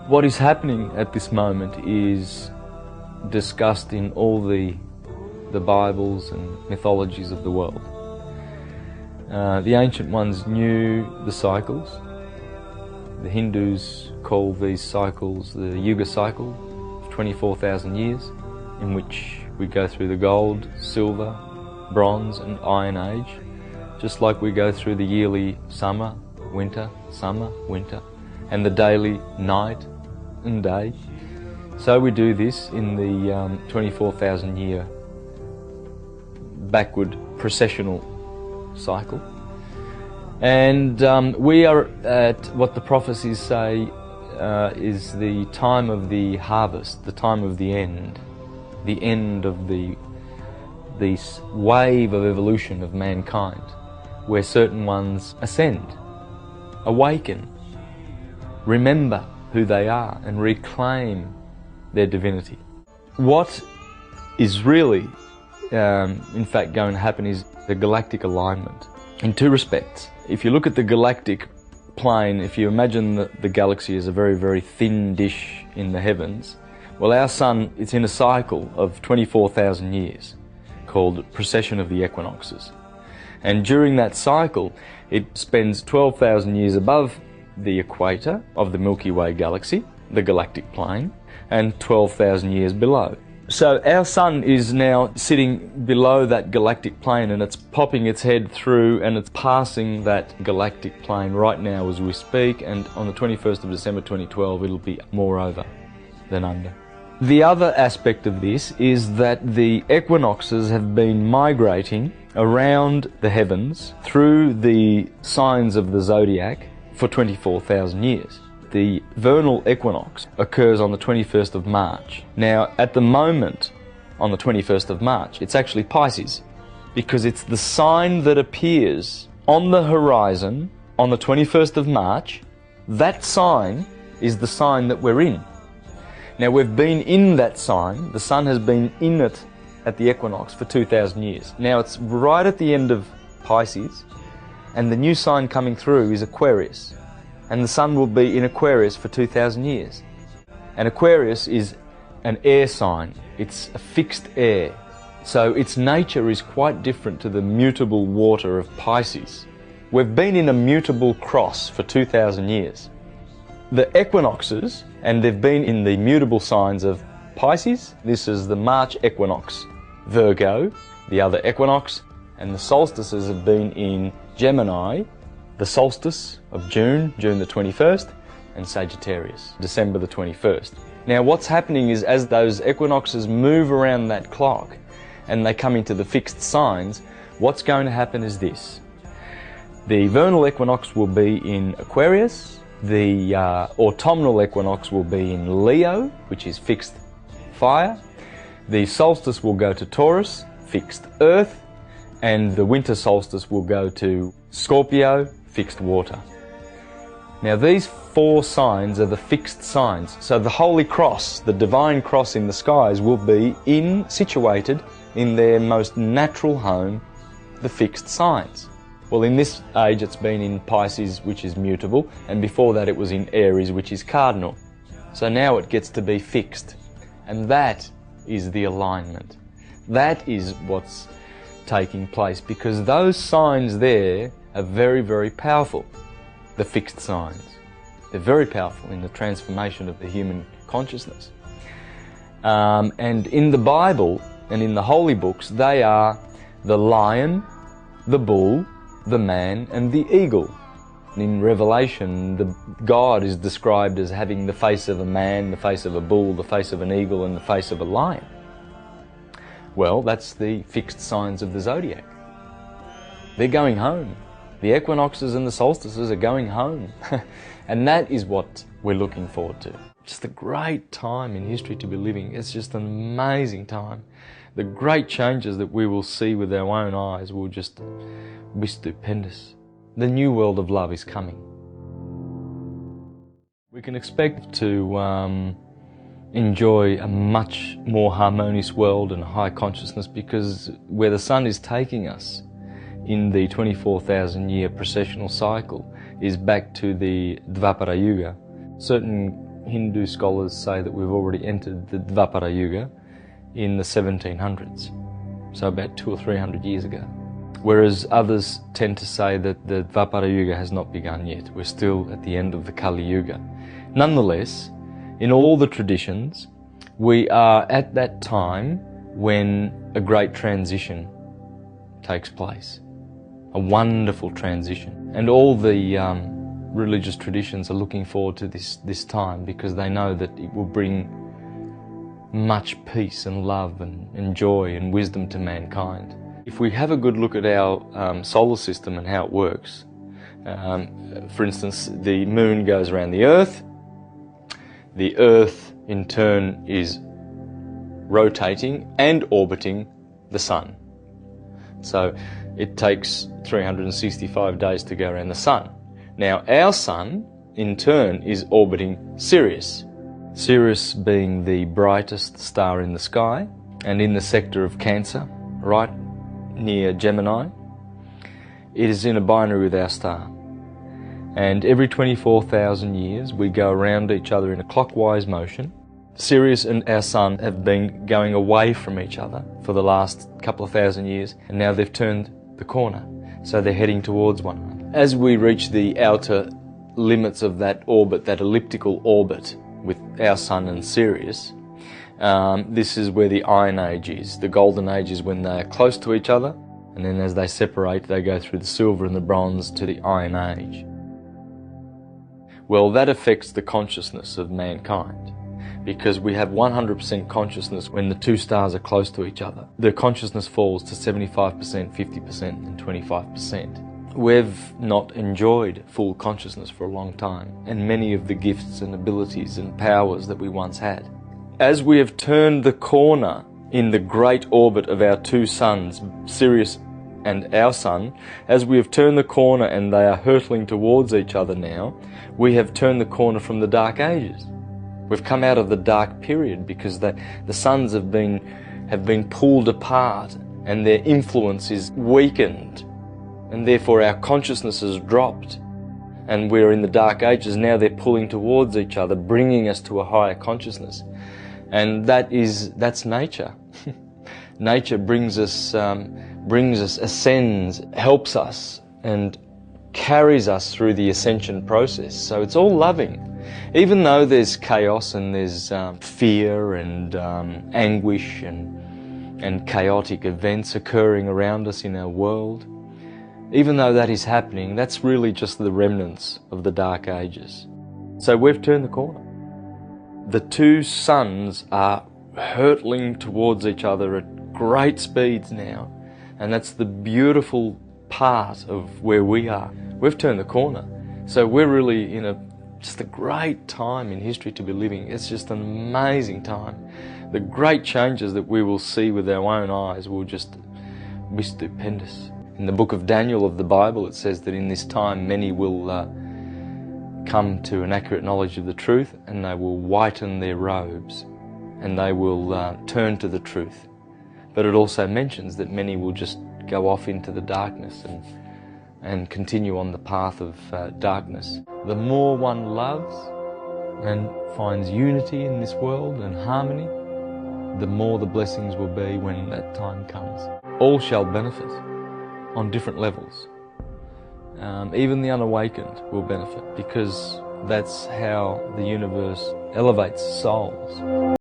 What is happening at this moment is discussed in all the Bibles and mythologies of the world. The ancient ones knew the cycles. The Hindus call these cycles the Yuga cycle of 24,000 years, in which we go through the gold, silver, bronze and iron age, just like we go through the yearly summer, winter, and the daily night and day. So we do this in the 24,000 year backward processional cycle. And we are at what the prophecies say is the time of the harvest, the time of the end of this wave of evolution of mankind, where certain ones ascend, awaken, remember who they are and reclaim their divinity. What is really in fact going to happen is the galactic alignment in two respects. If you look at the galactic plane, if you imagine the galaxy as a very, very thin dish in the heavens, well, our sun, it's in a cycle of 24,000 years called precession of the equinoxes. And during that cycle, it spends 12,000 years above the equator of the Milky Way galaxy, the galactic plane, and 12,000 years below. So our sun is now sitting below that galactic plane, and it's popping its head through and it's passing that galactic plane right now as we speak, and on the 21st of December 2012 it'll be more over than under. The other aspect of this is that the equinoxes have been migrating around the heavens through the signs of the zodiac for 24,000 years. The vernal equinox occurs on the 21st of March. Now, at the moment, on the 21st of March, it's actually Pisces, because it's the sign that appears on the horizon on the 21st of March. That sign is the sign that we're in. Now, we've been in that sign, the sun has been in it at the equinox for 2,000 years. Now, it's right at the end of Pisces, and the new sign coming through is Aquarius. And the sun will be in Aquarius for 2,000 years. And Aquarius is an air sign. It's a fixed air. So its nature is quite different to the mutable water of Pisces. We've been in a mutable cross for 2,000 years. The equinoxes, and they've been in the mutable signs of Pisces. This is the March equinox, Virgo, the other equinox, and the solstices have been in Gemini, the solstice of June the 21st, and Sagittarius, December the 21st. Now what's happening is, as those equinoxes move around that clock and they come into the fixed signs, what's going to happen is this. The vernal equinox will be in Aquarius, the autumnal equinox will be in Leo, which is fixed fire, the solstice will go to Taurus, fixed earth, and the winter solstice will go to Scorpio, fixed water. Now these four signs are the fixed signs. So the Holy Cross, the divine cross in the skies, will be situated in their most natural home, the fixed signs. Well, in this age it's been in Pisces, which is mutable, and before that it was in Aries, which is cardinal. So now it gets to be fixed. And that is the alignment. That is what's taking place, because those signs there are very, very powerful, the fixed signs. They're very powerful in the transformation of the human consciousness. And in the Bible and in the holy books, they are the lion, the bull, the man, and the eagle. And in Revelation, God is described as having the face of a man, the face of a bull, the face of an eagle, and the face of a lion. Well, that's the fixed signs of the zodiac. They're going home. The equinoxes and the solstices are going home. And that is what we're looking forward to. Just a great time in history to be living. It's just an amazing time. The great changes that we will see with our own eyes will just be stupendous. The new world of love is coming. We can expect to enjoy a much more harmonious world and high consciousness, because where the sun is taking us in the 24,000 year processional cycle is back to the Dvapara Yuga. Certain Hindu scholars say that we've already entered the Dvapara Yuga in the 1700s, so about 200 or 300 years ago. Whereas others tend to say that the Dvapara Yuga has not begun yet. We're still at the end of the Kali Yuga. Nonetheless, in all the traditions, we are at that time when a great transition takes place. A wonderful transition. And all the religious traditions are looking forward to this time because they know that it will bring much peace and love and joy and wisdom to mankind. If we have a good look at our solar system and how it works, for instance, the moon goes around the Earth in turn is rotating and orbiting the Sun. So it takes 365 days to go around the Sun. Now our Sun in turn is orbiting Sirius. Sirius being the brightest star in the sky and in the sector of Cancer, right near Gemini. It is in a binary with our star. And every 24,000 years we go around each other in a clockwise motion. Sirius and our Sun have been going away from each other for the last couple of thousand years, and now they've turned the corner, so they're heading towards one another. As we reach the outer limits of that orbit, that elliptical orbit with our Sun and Sirius, this is where the Iron Age is. The Golden Age is when they are close to each other, and then as they separate, they go through the Silver and the Bronze to the Iron Age. Well, that affects the consciousness of mankind, because we have 100% consciousness when the two stars are close to each other. The consciousness falls to 75%, 50% and 25%. We've not enjoyed full consciousness for a long time, and many of the gifts and abilities and powers that we once had. As we have turned the corner in the great orbit of our two suns, Sirius and our Sun, as we have turned the corner and they are hurtling towards each other now, we have turned the corner from the Dark Ages. We've come out of the dark period because the suns have been pulled apart and their influence is weakened, and therefore our consciousness has dropped, and we're in the Dark Ages. Now they're pulling towards each other, bringing us to a higher consciousness, and that's nature. Nature brings us, ascends, helps us, and carries us through the ascension process. So it's all loving. Even though there's chaos and there's fear and anguish and chaotic events occurring around us in our world, even though that is happening, that's really just the remnants of the Dark Ages. So we've turned the corner. The two suns are hurtling towards each other at great speeds now, and that's the beautiful part of where we are. We've turned the corner. So we're really in just a great time in history to be living. It's just an amazing time. The great changes that we will see with our own eyes will just be stupendous. In the book of Daniel of the Bible, it says that in this time many will come to an accurate knowledge of the truth, and they will whiten their robes, and they will turn to the truth. But it also mentions that many will just go off into the darkness and continue on the path of darkness. The more one loves and finds unity in this world and harmony, the more the blessings will be when that time comes. All shall benefit on different levels. Even the unawakened will benefit, because that's how the universe elevates souls.